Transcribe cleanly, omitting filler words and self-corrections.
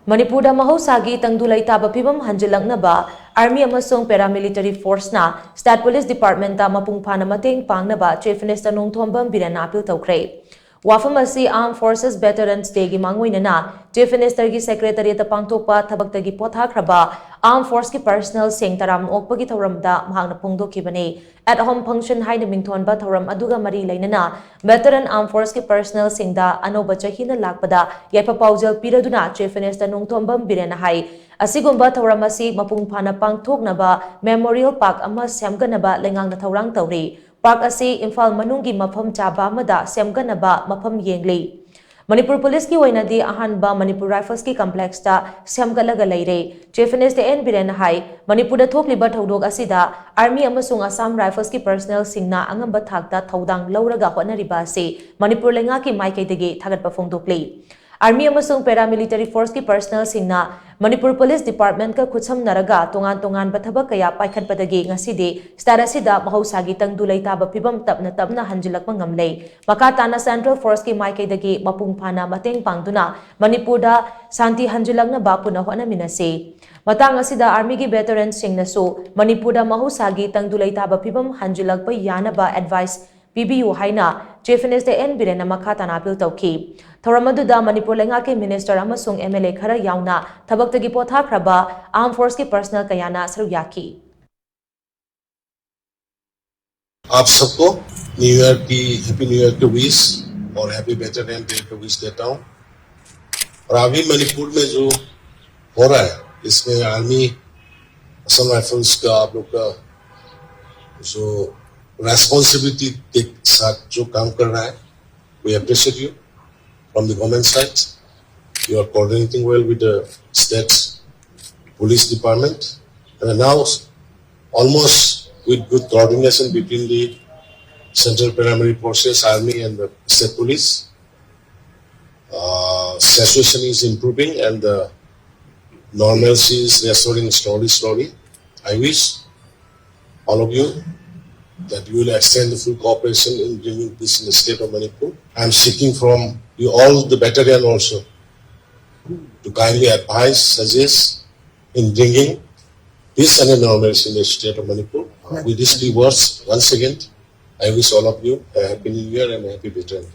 Manipurda MAHOUSAGI TANGDU LEITABA PHIVAM HANJILAKNABA Army AMASUNG Paramilitary Force na State Police Department ta MAPUNG PHANA Mateng Pangnaba Chief Minister NONGTHOMBAM Biren appeal Toukhre. Wafam asi Armed Forces Veterans Day gi mangwinana Chief Minister gi Secretary ta pangthokpa thabakta gi pothakraba Armed Force ki personnel sing taram okpagi thoramda mahangna phongdokhibani at home function haina mingthonba thoram aduga mari leinana Veteran Armed Force ki personnel singda anoba chahina lakpada yaipa paujal piraduna Chief Minister NONGTHOMBAM Biren hai asigumba thoram asi mapung phana pangthoknaba Memorial Park ama semganaba lengangna thorang tawri Park asi Imphal manunggi mafam chaba amada semganaba mafam yengli Manipur Police ki wainadi ahanba Manipur Rifles ki complex ta semgalaga leire Chief Minister N Biren hai Manipur da thokliba thodok asida Army amasung Assam Rifles ki personnel singna angamba thakta thodang lauraga hotnariba se Manipur lenga ki maikaidagi thagatpa phongdokli Army amasung Paramilitary Force ki personnel singna Manipur Police Department ka khutsam naraga tongan bathabak kaya paikhatpadagi ngasidi starasida MAHOUSAGI TANGDU LEITABA PHIVAM tapna hanjilakma ngamlei makatana Central Force ki maikaidagi MAPUNG PHANA mateng pangduna Manipurda santi hanjilaknaba puna honaminase matang asida Army ki veterans singnasu Manipurda MAHOUSAGI TANGDU LEITABA PHIVAM hanjilakpa yanaba advice PBU haina Chief Minister N Biren makatana appeal tawki Thoramaduda Manipur lenga ke Minister amasung MLA khara yauna thabaktagi pothakraba Armed Force के personal कयाना सरुयाकी आप सबको new year की happy new year की wish और happy veteran day की wish देता हूं और अभी मणिपुर में जो हो रहा है इसमें आर्मी असम राइफल्स का आप लोग का जो रेस्पॉन्सिबिलिटी के साथ जो काम कर रहा है we appreciate you from the government side you are coordinating well with the state Police Department and now almost with good coordination between the Central Paramilitary Forces, Army and the State Police. Situation is improving and the normalcy is restoring slowly. I wish all of you that you will extend the full cooperation in bringing peace in the state of Manipur. I am seeking from you all the veterans also to kindly advise, suggest in bringing peace and normalcy in the state of Manipur. With these three words, once again, I wish all of you a happy new year and a happy veteran.